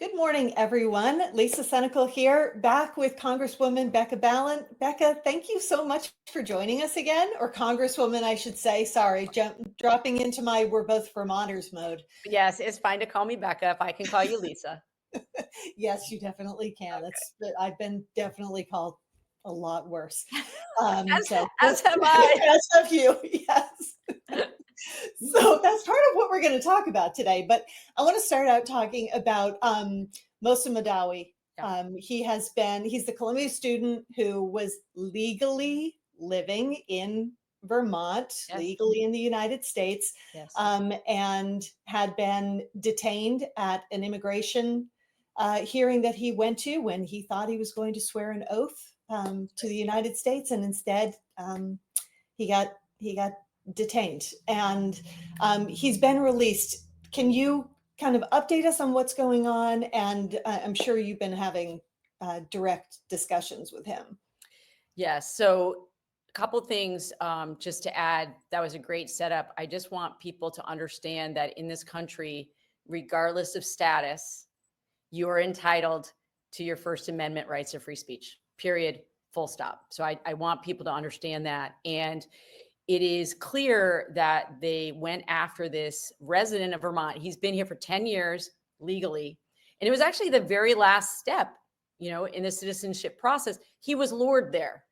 Good morning, everyone. Lisa Senecal here, back with Congresswoman Becca Balint. Becca, thank you so much for joining us again, or Congresswoman, I should say. Sorry, dropping into my we're both Vermonters mode. Yes, it's fine to call me Becca if I can call you Lisa. Yes, you definitely can. I've been definitely called a lot worse. As have I. As have you, yes. So that's part of what we're going to talk about today. But I want to start out talking about Mohsen Mahdawi. Yeah. He's the Columbia student who was legally living in Vermont, Yes. legally in the United States, Yes. and had been detained at an immigration hearing that he went to when he thought he was going to swear an oath to the United States, and instead he got detained, and he's been released. Can you kind of update us on what's going on? And I'm sure you've been having direct discussions with him. Yes. So a couple things just to add. That was a great setup. I just want people to understand that in this country, regardless of status, you are entitled to your First Amendment rights of free speech, period, full stop. So I want people to understand that. And it is clear that they went after this resident of Vermont. He's been here for 10 years legally. And it was actually the very last step, in the citizenship process. He was lured there.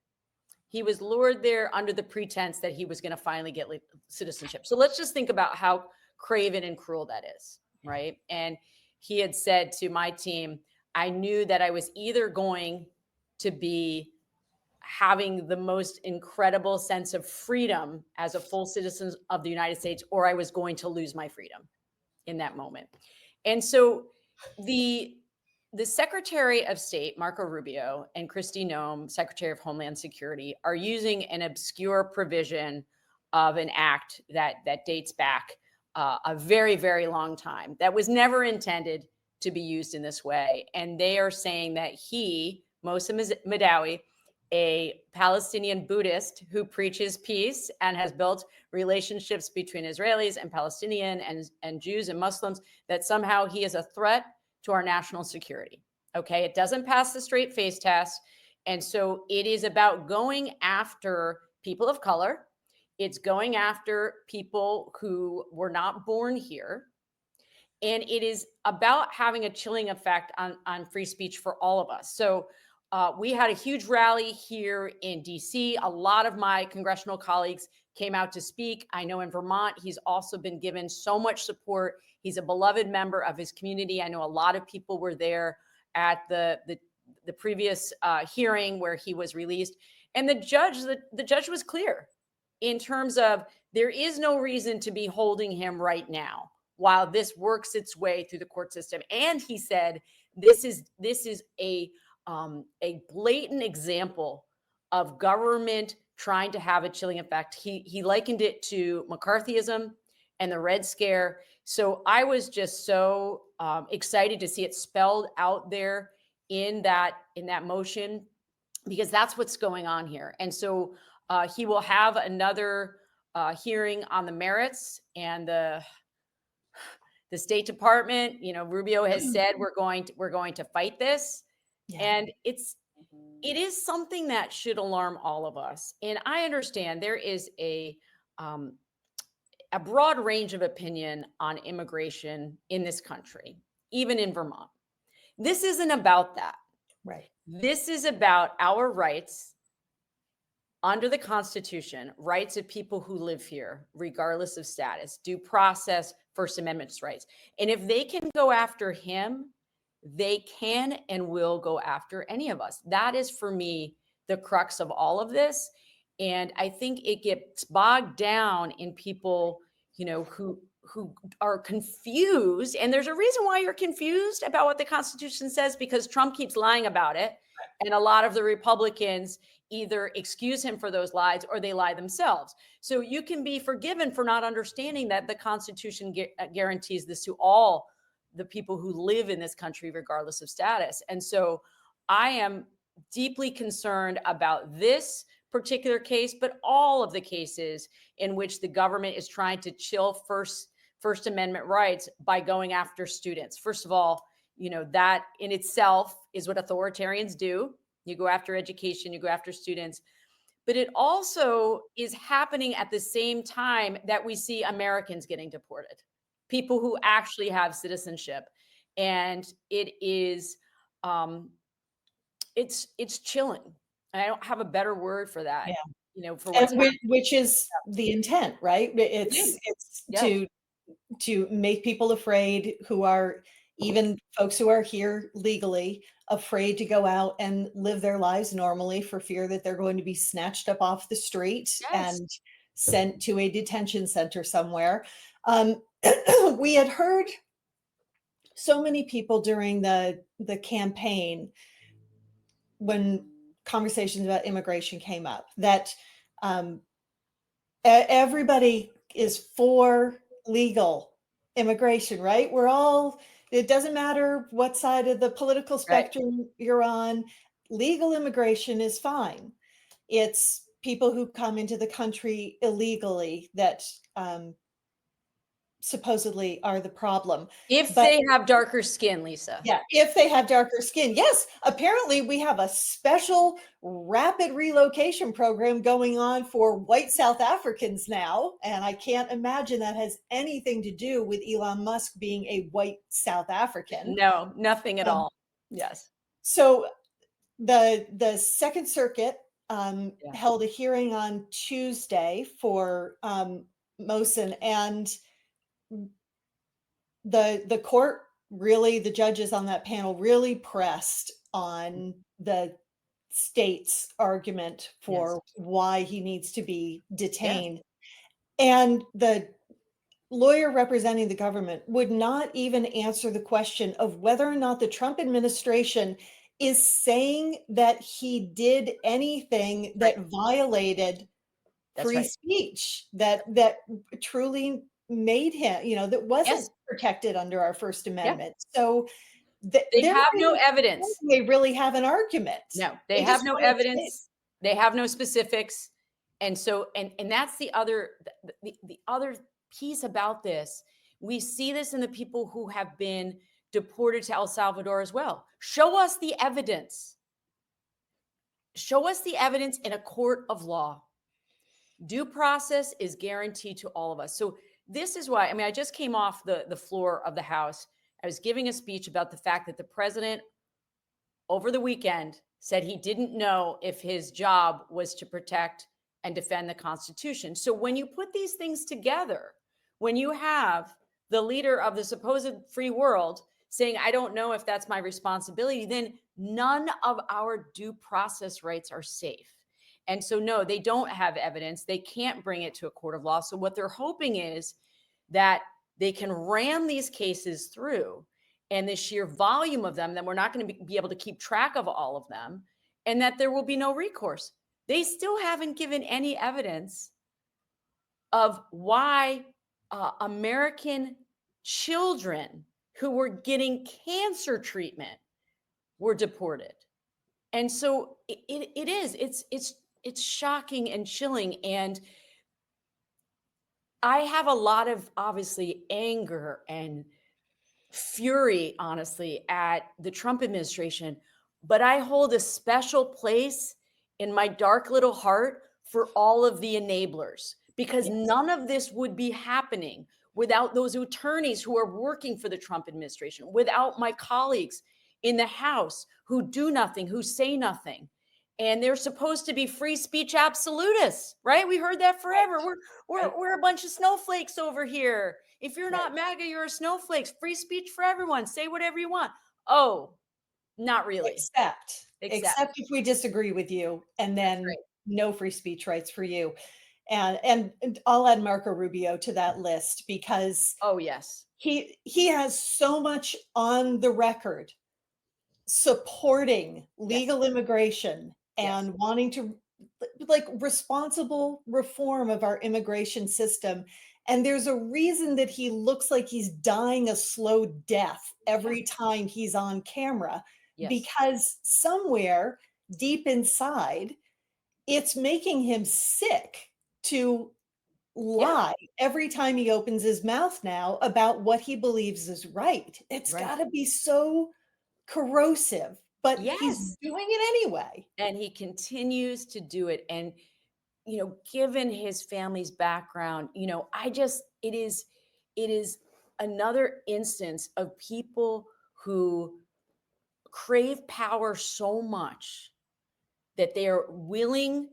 He was lured there under the pretense that he was going to finally get citizenship. So let's just think about how craven and cruel that is, right? And he had said to my team, I knew that I was either going to be having the most incredible sense of freedom as a full citizen of the United States, or I was going to lose my freedom in that moment. And so the Secretary of State, Marco Rubio, and Kristi Noem, Secretary of Homeland Security, are using an obscure provision of an act that dates back a very, very long time that was never intended to be used in this way. And they are saying that he, Mohsen Mahdawi, a Palestinian Buddhist who preaches peace and has built relationships between Israelis and Palestinian and Jews and Muslims, that somehow he is a threat to our national security. Okay, it doesn't pass the straight face test. And so it is about going after people of color. It's going after people who were not born here. And it is about having a chilling effect on free speech for all of us. So we had a huge rally here in DC. A lot of my congressional colleagues came out to speak. I know in Vermont, he's also been given so much support. He's a beloved member of his community. I know a lot of people were there at the previous hearing where he was released. And the judge was clear in terms of there is no reason to be holding him right now while this works its way through the court system. And he said, this is a blatant example of government trying to have a chilling effect. He likened it to McCarthyism and the Red Scare. So I was just so excited to see it spelled out there in that motion, because that's what's going on here. And so he will have another hearing on the merits, and the State Department, Rubio has said we're going to fight this. Yeah. And it is something that should alarm all of us. And I understand there is a broad range of opinion on immigration in this country, even in Vermont. This isn't about that. Right. This is about our rights under the Constitution, rights of people who live here, regardless of status, due process, First Amendment rights. And if they can go after him, they can and will go after any of us. That is, for me, the crux of all of this. And I think it gets bogged down in people, who are confused. And there's a reason why you're confused about what the Constitution says, because Trump keeps lying about it. And a lot of the Republicans either excuse him for those lies or they lie themselves. So you can be forgiven for not understanding that the Constitution guarantees this to all the people who live in this country, regardless of status. And so I am deeply concerned about this particular case, but all of the cases in which the government is trying to chill First Amendment rights by going after students. First of all, That in itself is what authoritarians do. You go after education, you go after students. But it also is happening at the same time that we see Americans getting deported, people who actually have citizenship. And it is, it's chilling. And I don't have a better word for that, for what's happening. Which is the intent, right? It is. It's Yes. to make people afraid, who are, even folks who are here legally, afraid to go out and live their lives normally for fear that they're going to be snatched up off the street Yes. and sent to a detention center somewhere. We had heard so many people during the campaign, when conversations about immigration came up, that everybody is for legal immigration, right? It doesn't matter what side of the political Right. spectrum you're on, legal immigration is fine. It's people who come into the country illegally that supposedly are the problem. If But they have darker skin, Lisa. yeah, if they have darker skin. Yes, apparently we have a special rapid relocation program going on for white South Africans now, and I can't imagine that has anything to do with Elon Musk being a white South African. No, nothing at Um, all. Yes. So the Second Circuit Yeah. held a hearing on Tuesday for Mohsen, and the court, really, the judges on that panel really pressed on the state's argument for why he needs to be detained. And the lawyer representing the government would not even answer the question of whether or not the Trump administration is saying that he did anything that violated That's free right. speech, that truly made him, that wasn't Yes. protected under our First Amendment. So They they're have not no even evidence. saying they really have an argument. No, they They have just no want to say, evidence. They have no specifics. And so, and that's the other, the other piece about this. We see this in the people who have been deported to El Salvador as well. Show us the evidence. Show us the evidence in a court of law. Due process is guaranteed to all of us. So this is why, I just came off the floor of the House. I was giving a speech about the fact that the president over the weekend said he didn't know if his job was to protect and defend the Constitution. So when you put these things together, when you have the leader of the supposed free world saying, I don't know if that's my responsibility, then none of our due process rights are safe. And so, no, they don't have evidence. They can't bring it to a court of law. So what they're hoping is that they can ram these cases through, and the sheer volume of them, that we're not going to be able to keep track of all of them, and that there will be no recourse. They still haven't given any evidence of why American children who were getting cancer treatment were deported. And so it's shocking and chilling. And I have a lot of, obviously, anger and fury, honestly, at the Trump administration, but I hold a special place in my dark little heart for all of the enablers, because none of this would be happening without those attorneys who are working for the Trump administration, without my colleagues in the House who do nothing, who say nothing. And they're supposed to be free speech absolutists, right? We heard that forever. We're a bunch of snowflakes over here. If you're not MAGA, you're a snowflake. Free speech for everyone. Say whatever you want. Oh, not really. Except if we disagree with you, and then no free speech rights for you. And I'll add Marco Rubio to that list, because oh yes, he has so much on the record supporting legal immigration and wanting to, like, responsible reform of our immigration system. And there's a reason that he looks like he's dying a slow death every time he's on camera, because somewhere deep inside, it's making him sick to Yeah, lie every time he opens his mouth now about what he believes is right. It's right. gotta be so corrosive, but he's Yes. doing it anyway. And he continues to do it. And, given his family's background, it is another instance of people who crave power so much that they are willing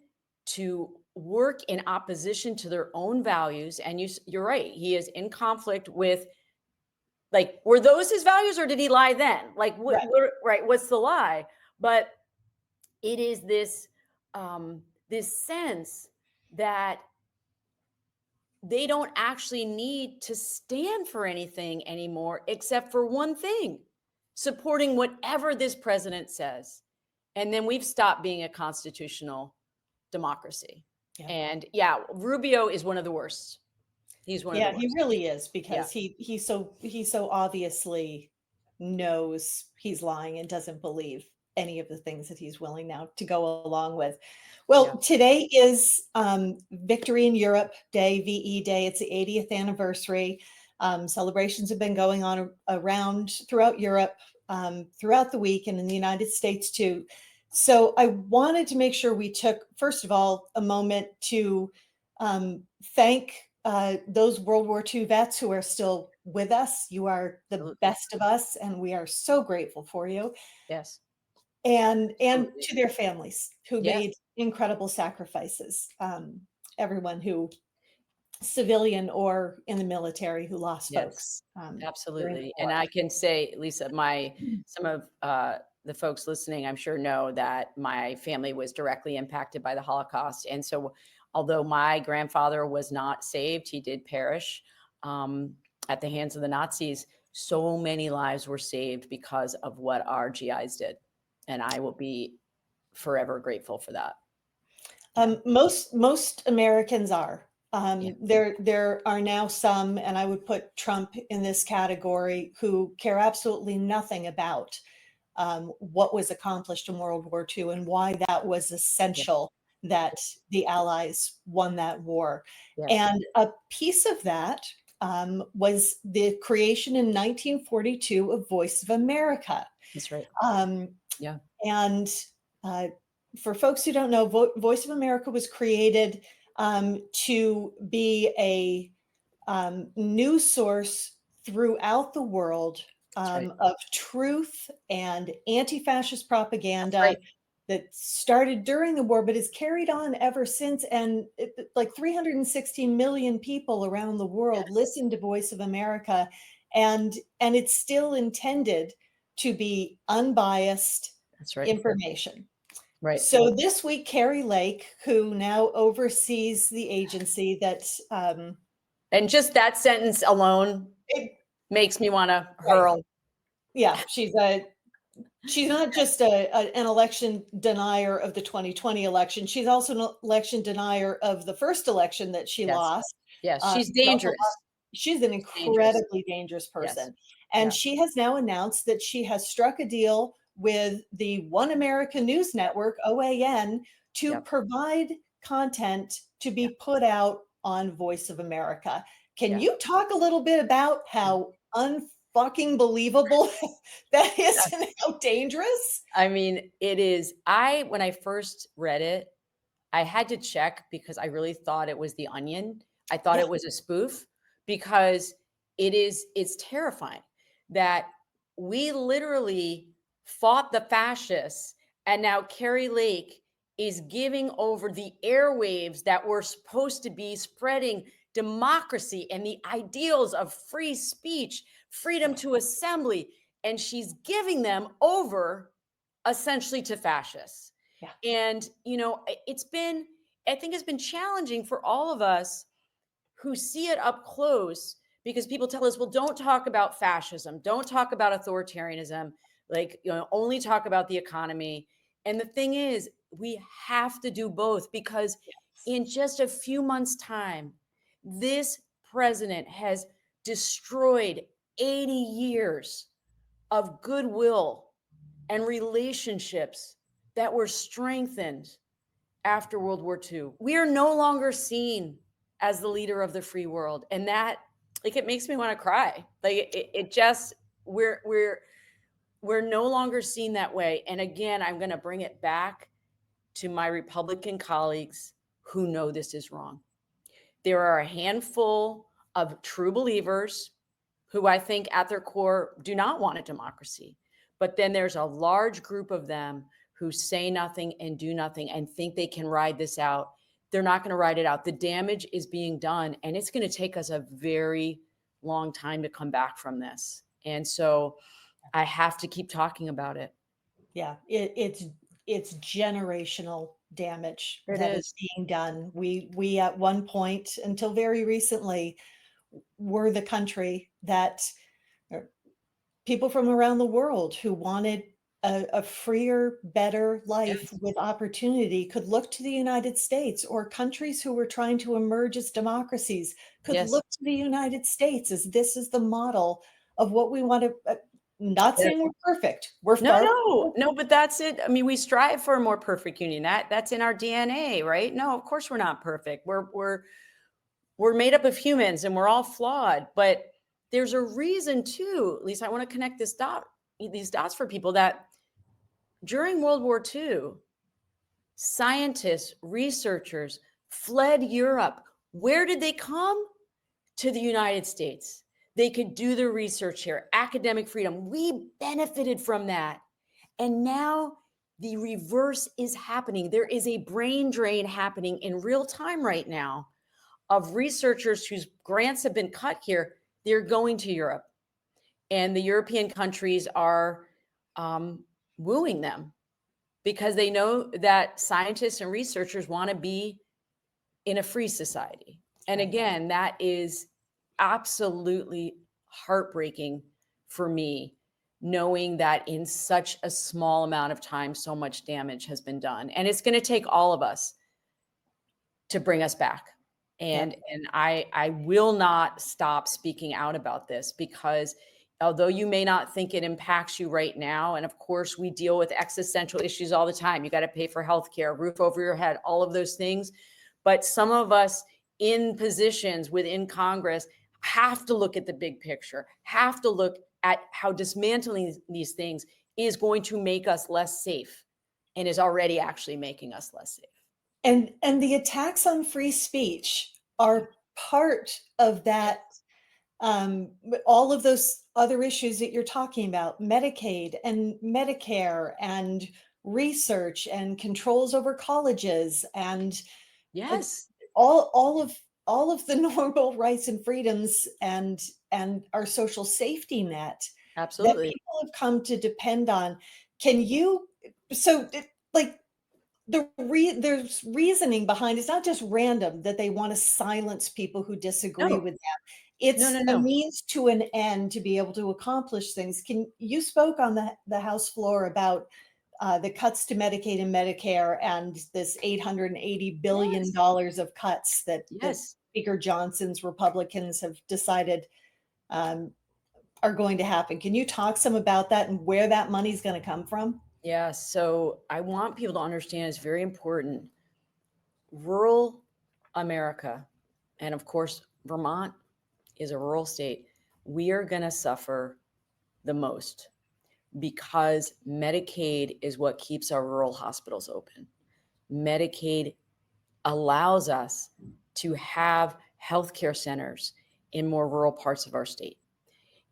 to work in opposition to their own values. And you're right, he is in conflict with, like, were those his values or did he lie then? Like, Right. right, what's the lie? But it is this sense that they don't actually need to stand for anything anymore except for one thing, supporting whatever this president says. And then we've stopped being a constitutional democracy. Yeah. And yeah, Rubio is one of the worst. He's one of the Yeah, he worst. really is Yeah. because he so obviously knows he's lying and doesn't believe any of the things that he's willing now to go along with. Yeah. Well, today is Victory in Europe Day, VE Day. It's the 80th anniversary. Celebrations have been going on around throughout Europe, throughout the week, and in the United States too. So I wanted to make sure we took, first of all, a moment to thank those World War II vets who are still with us. You are the Absolutely. best of us, and we are so grateful for you. Yes. And Absolutely. to their families who Yes. made incredible sacrifices. Everyone who, civilian or in the military, who lost Yes. folks during the Absolutely. And war. I can say, Lisa, some of the folks listening, I'm sure, know that my family was directly impacted by the Holocaust. And so, although my grandfather was not saved, he did perish um, at the hands of the Nazis. So many lives were saved because of what our GIs did. And I will be forever grateful for that. Yeah. Most Americans are. Yeah. There are now some, and I would put Trump in this category, who care absolutely nothing about what was accomplished in World War II and why that was Yeah. essential that the Allies won that war. Yes. And a piece of that was the creation in 1942 of Voice of America. That's right. Um, Yeah. and uh, for folks who don't know, Voice of America was created to be a news source throughout the world That's right. of truth and anti-fascist That's right. propaganda that started during the war, but has carried on ever since. And like 316 million people around the world Yes. listen to Voice of America, and it's still intended to be unbiased That's right. information. Right. So this week, Carrie Lake, who now oversees the agency that And just that sentence alone it, makes me wanna right. hurl. Yeah, she's not just an election denier of the 2020 election. She's also an election denier of the first election that she Yes. lost. Yes, she's She also dangerous. she's an She's dangerous. incredibly dangerous Yes. person. And Yeah. she has now announced that she has struck a deal with the One America News Network, OAN, to Yep. provide content to Yeah. be put out on Voice of America. Can Yeah. you talk a little bit about how unfucking believable that is Yeah. and how dangerous? I mean, when I first read it, I had to check because I really thought it was The Onion. I thought Yeah, it was a spoof because it's terrifying that we literally fought the fascists, and now Carrie Lake is giving over the airwaves that were supposed to be spreading democracy and the ideals of free speech, freedom to assembly, and she's giving them over essentially to fascists. yeah, And, I think it's been challenging for all of us who see it up close because people tell us, well, don't talk about fascism, don't talk about authoritarianism, like, only talk about the economy. And the thing is, we have to do both because yes, in just a few months' time, this president has destroyed 80 years of goodwill and relationships that were strengthened after World War II. We are no longer seen as the leader of the free world. And that, like, it makes me want to cry. Like it just, we're no longer seen that way. And again, I'm going to bring it back to my Republican colleagues who know this is wrong. There are a handful of true believers who I think at their core do not want a democracy. But then there's a large group of them who say nothing and do nothing and think they can ride this out. They're not going to ride it out. The damage is being done, and it's going to take us a very long time to come back from this. And so I have to keep talking about it. Yeah, it's generational damage It that is. is being done. We at one point until very recently were the country that people from around the world who wanted a freer, better life Yes. with opportunity could look to the United States, or countries who were trying to emerge as democracies could Yes. look to the United States as this is the model of what we want to. Not Yes. saying we're perfect. We're No, far. no, but that's it. I mean, we strive for a more perfect union. That's in our DNA, right? No, of course we're not perfect. We're made up of humans and we're all flawed, but there's a reason too. At least I want to connect these dots for people that during World War II, scientists, researchers fled Europe. Where did they come? To the United States. They could do their research here, academic freedom. We benefited from that. And now the reverse is happening. There is a brain drain happening in real time right now of researchers whose grants have been cut here. They're going to Europe, and the European countries are wooing them because they know that scientists and researchers want to be in a free society. And again, that is absolutely heartbreaking for me, knowing that in such a small amount of time, so much damage has been done. And it's going to take all of us to bring us back. And I will not stop speaking out about this, because although you may not think it impacts you right now, and of course we deal with existential issues all the time. You got to pay for healthcare, roof over your head, all of those things. But some of us in positions within Congress have to look at the big picture, have to look at how dismantling these things is going to make us less safe, and is already actually making us less safe. And the attacks on free speech are part of that. All of those other issues that you're talking about, Medicaid and Medicare and research and controls over colleges and uh, Yes, all of the normal rights and freedoms and our social safety net that absolutely. people have come to depend on. Can you, so like there's reasoning behind, it's not just random that they want to silence people who disagree No, with them. no, It's no, a no. means to an end to be able to accomplish things. You spoke on the House floor about the cuts to Medicaid and Medicare and this $880 billion Yes, of cuts that yes. Speaker Johnson's Republicans have decided um, are going to happen. Can you talk some about that and where that money is going to come from? Yeah. So I want people to understand, it's very important. Rural America, and of course, Vermont is a rural state. We are going to suffer the most because Medicaid is what keeps our rural hospitals open. Medicaid allows us to have healthcare centers in more rural parts of our state.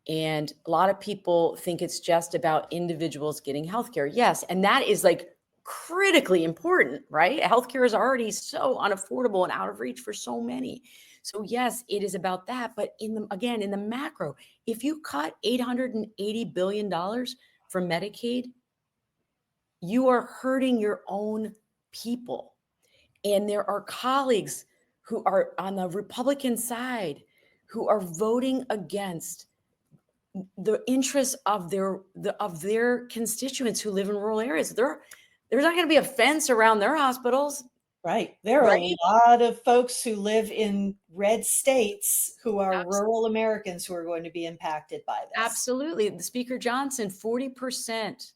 And a lot of people think it's just about individuals getting healthcare. Yes, and that is like critically important, right? Healthcare is already so unaffordable and out of reach for so many. So yes, it is about that. But in the macro, if you cut $880 billion from Medicaid, you are hurting your own people. And there are colleagues who are on the Republican side who are voting against the interests of their constituents who live in rural areas. There's not going to be a fence around their hospitals, Right. There are right? a lot of folks who live in red states who are Abs- rural Americans who are going to be impacted by this. Absolutely. The Speaker Johnson, 40%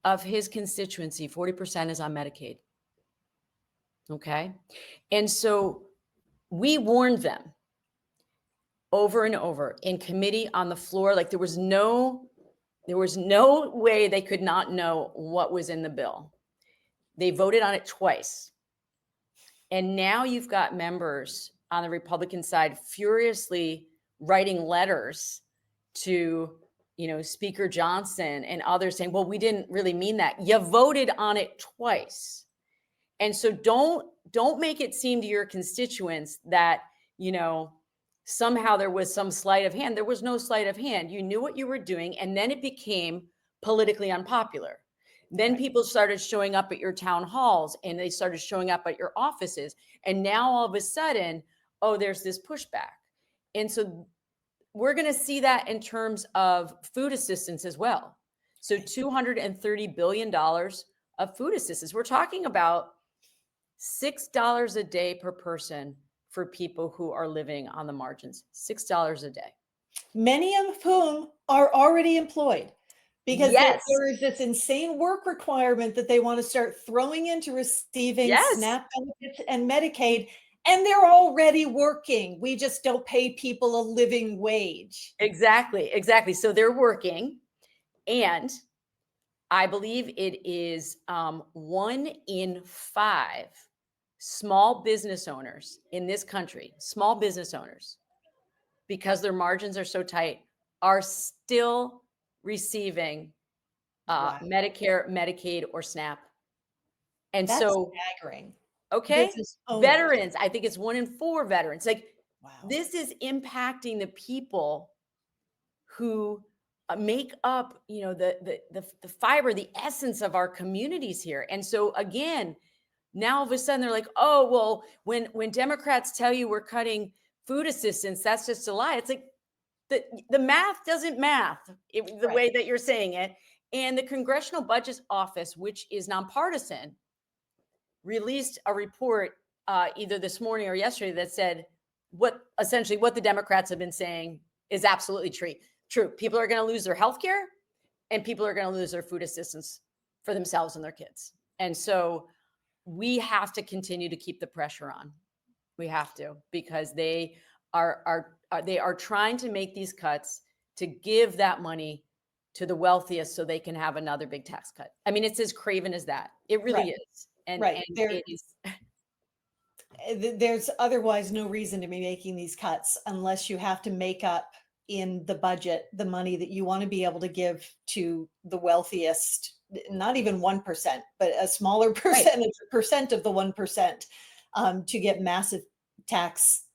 of his constituency, 40% is on Medicaid. Okay. And so We warned them over and over in committee, on the floor. Like there was no way they could not know what was in the bill. They voted on it twice. And now you've got members on the Republican side furiously writing letters to, Speaker Johnson and others saying, well, we didn't really mean that. You voted on it twice. And so don't make it seem to your constituents that, somehow there was some sleight of hand. There was no sleight of hand. You knew what you were doing, and then it became politically unpopular. Then people started showing up at your town halls, and they started showing up at your offices. And now all of a sudden, oh, there's this pushback. And so we're going to see that in terms of food assistance as well. So $230 billion of food assistance. We're talking about $6 a day per person for people who are living on the margins. $6 a day. Many of whom are already employed, because Yes. there is this insane work requirement that they want to start throwing into receiving Yes. SNAP benefits and Medicaid, and they're already working. We just don't pay people a living wage. Exactly. So they're working, and I believe it is 1 in 5 small business owners in this country, small business owners, because their margins are so tight, are still receiving Medicare, Medicaid, or SNAP. And That's so, staggering. okay, Business owners. veterans, I think it's 1 in 4 veterans. Like, Wow. this is impacting the people who make up, the fiber, the essence of our communities here. And so again, now all of a sudden they're like, oh, well, when Democrats tell you we're cutting food assistance, that's just a lie. It's like the math doesn't math the way that you're saying it. And the Congressional Budget Office, which is nonpartisan, released a report either this morning or yesterday that said essentially what the Democrats have been saying is absolutely true. People are going to lose their health care, and people are going to lose their food assistance for themselves and their kids. And so we have to continue to keep the pressure on. We have to, because they are trying to make these cuts to give that money to the wealthiest so they can have another big tax cut. I mean, it's as craven as that. It really is. And it is. There's otherwise no reason to be making these cuts unless you have to make up in the budget the money that you want to be able to give to the wealthiest, not even 1%, but a smaller percentage percent of the 1%, to get massive tax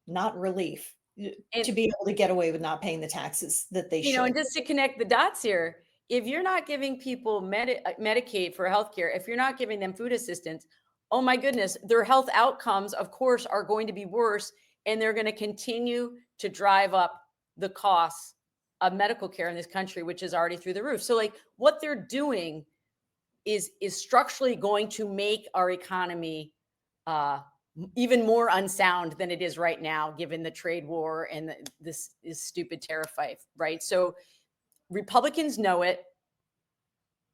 not relief, to be able to get away with not paying the taxes that they should. And just to connect the dots here, if you're not giving people Medicaid for healthcare, if you're not giving them food assistance, oh my goodness, their health outcomes, of course, are going to be worse, and they're going to continue to drive up the costs of medical care in this country, which is already through the roof. So like what they're doing is structurally going to make our economy even more unsound than it is right now, given the trade war and this stupid tariff fight, right? So Republicans know it.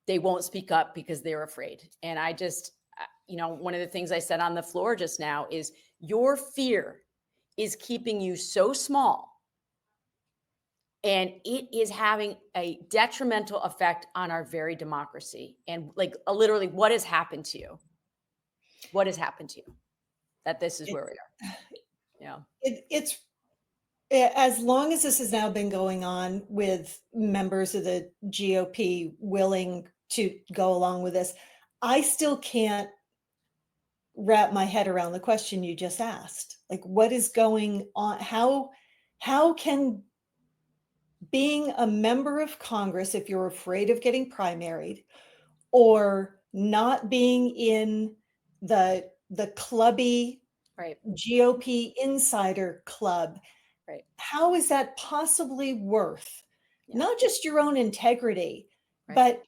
They won't speak up because they're afraid. And I just, one of the things I said on the floor just now is your fear is keeping you so small, and it is having a detrimental effect on our very democracy. And like literally, what has happened to you? What has happened to you? That this is where we are. Yeah. It's as long as this has now been going on with members of the GOP willing to go along with this, I still can't wrap my head around the question you just asked. Like, what is going on? How can being a member of Congress, if you're afraid of getting primaried, or not being in the clubby GOP insider club, how is that possibly worth not just your own integrity, but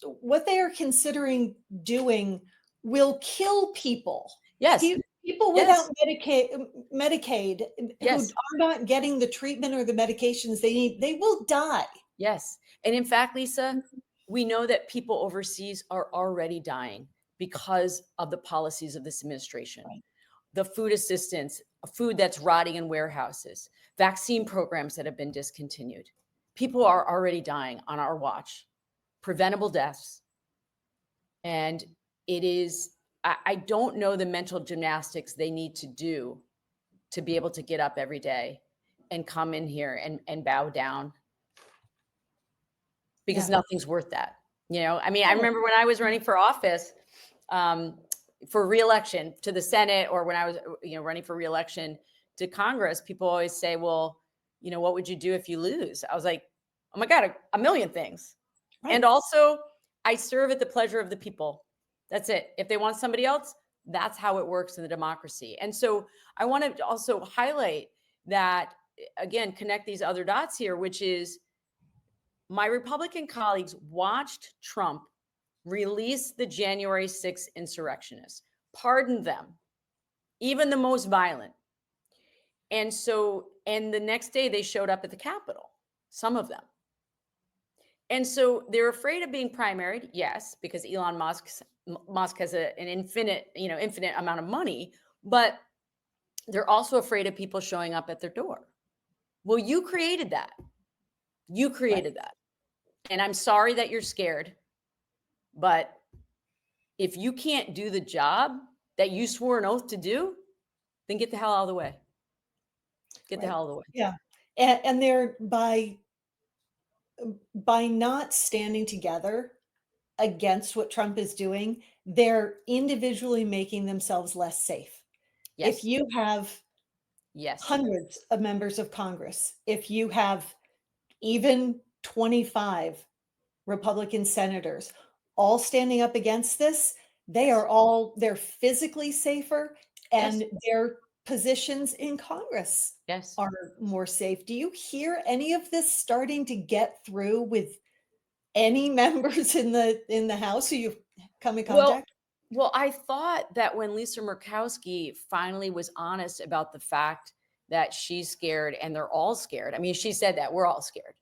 what they are considering doing will kill people. Yes. People without Medicaid who are not getting the treatment or the medications they need, they will die. Yes. And in fact, Lisa, we know that people overseas are already dying because of the policies of this administration. the food assistance, food that's rotting in warehouses, vaccine programs that have been discontinued. People are already dying on our watch, preventable deaths. And it is, I don't know the mental gymnastics they need to do to be able to get up every day and come in here and bow down, because nothing's worth that. You know, I mean, I remember when I was running for office, for reelection to the Senate, or when I was, running for reelection to Congress, people always say, well, what would you do if you lose? I was like, oh my God, a million things. Right. And also, I serve at the pleasure of the people. That's it. If they want somebody else, that's how it works in the democracy. And so I want to also highlight that, again, connect these other dots here, which is my Republican colleagues watched Trump release the January 6th insurrectionists, pardon them, even the most violent. And the next day they showed up at the Capitol, some of them. And so they're afraid of being primaried, yes, because Elon Musk has an infinite amount of money, but they're also afraid of people showing up at their door. Well, you created that. You created that. And I'm sorry that you're scared, but if you can't do the job that you swore an oath to do, then get the hell out of the way. Get the hell out of the way. Yeah. And they're by not standing together against what Trump is doing, they're individually making themselves less safe. Yes. If you have hundreds of members of Congress, if you have even 25 Republican senators all standing up against this, they're physically safer, and their positions in Congress are more safe. Do you hear any of this starting to get through with any members in the House who you've come in contact? Well, I thought that when Lisa Murkowski finally was honest about the fact that she's scared and they're all scared. I mean, she said that we're all scared.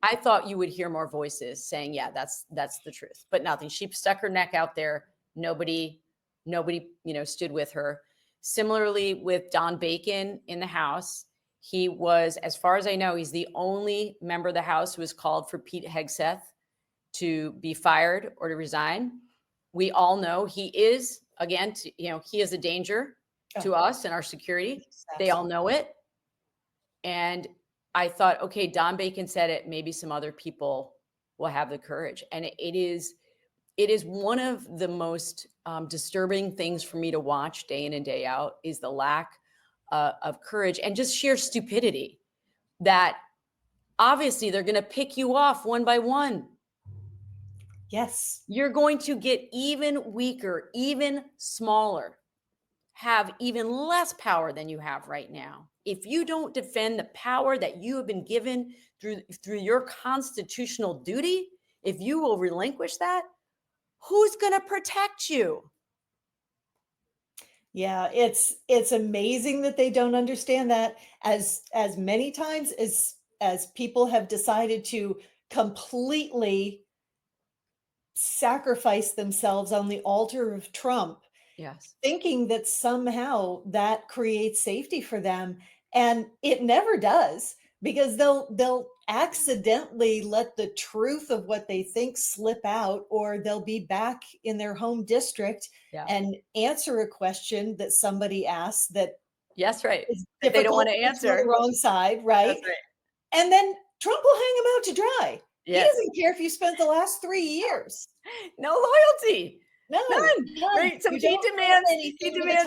I thought you would hear more voices saying, yeah, that's the truth, but nothing. She stuck her neck out there. Nobody, stood with her. Similarly with Don Bacon in the House, he was, as far as I know, he's the only member of the House who has called for Pete Hegseth to be fired or to resign. We all know he is, again, he is a danger to us and our security. They all know it. And I thought, okay, Don Bacon said it, maybe some other people will have the courage. And it is one of the most disturbing things for me to watch day in and day out, is the lack of courage and just sheer stupidity, that obviously they're going to pick you off one by one. Yes. You're going to get even weaker, even smaller, have even less power than you have right now. If you don't defend the power that you have been given through your constitutional duty, if you will relinquish that, who's going to protect you? Yeah, it's amazing that they don't understand that, as many times as people have decided to completely sacrifice themselves on the altar of Trump. Yes. Thinking that somehow that creates safety for them. And it never does, because they'll accidentally let the truth of what they think slip out, or they'll be back in their home district and answer a question that somebody asked that right. is That they don't want to difficult, it's on answer. the wrong side, right? That's right. And then Trump will hang them out to dry. Yes. He doesn't care if you spent the last 3 years. No loyalty. None. Right. So he demands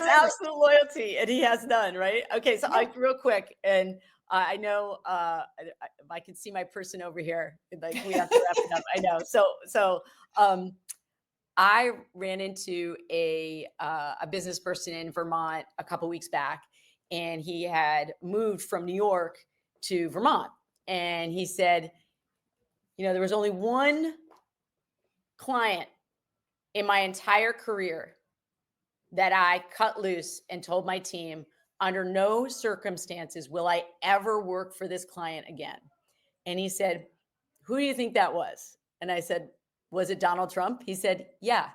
absolute loyalty, and he has none. Right. Okay. So real quick, and I know I can see my person over here. Like, we have to wrap it up. I know. So I ran into a business person in Vermont a couple weeks back, and he had moved from New York to Vermont, and he said, there was only one client in my entire career that I cut loose and told my team, under no circumstances will I ever work for this client again. And he said, who do you think that was? And I said, was it Donald Trump? He said, yeah.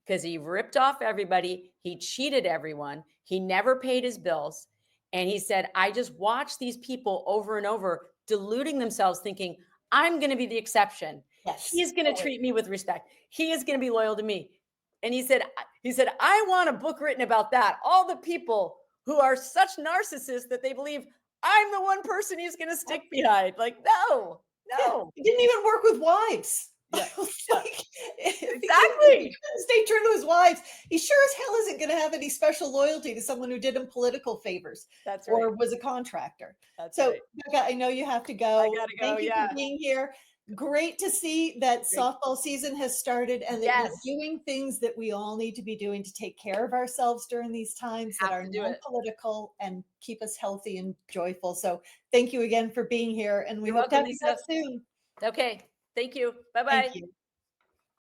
because he ripped off everybody. He cheated everyone. He never paid his bills. And he said, I just watched these people over and over deluding themselves, thinking, I'm going to be the exception. Yes. He's going to treat me with respect. He is going to be loyal to me. And he said, I want a book written about that. All the people who are such narcissists that they believe I'm the one person he's going to stick behind. Like, no. He didn't even work with wives. Yeah. Like, Exactly. He stay true to his wives. He sure as hell isn't going to have any special loyalty to someone who did him political favors That's or right. was a contractor. That's So, right. Becca, I know you have to go. I gotta go, Thank you yeah. for being here. Great to see that Great. softball season has started and that Yes. you're doing things that we all need to be doing to take care of ourselves during these times that Have are to do it. non-political and keep us healthy and joyful. So thank you again for being here, and we You're hope to welcome, have you back Lisa. soon. Okay. Thank you. Bye-bye. Thank you.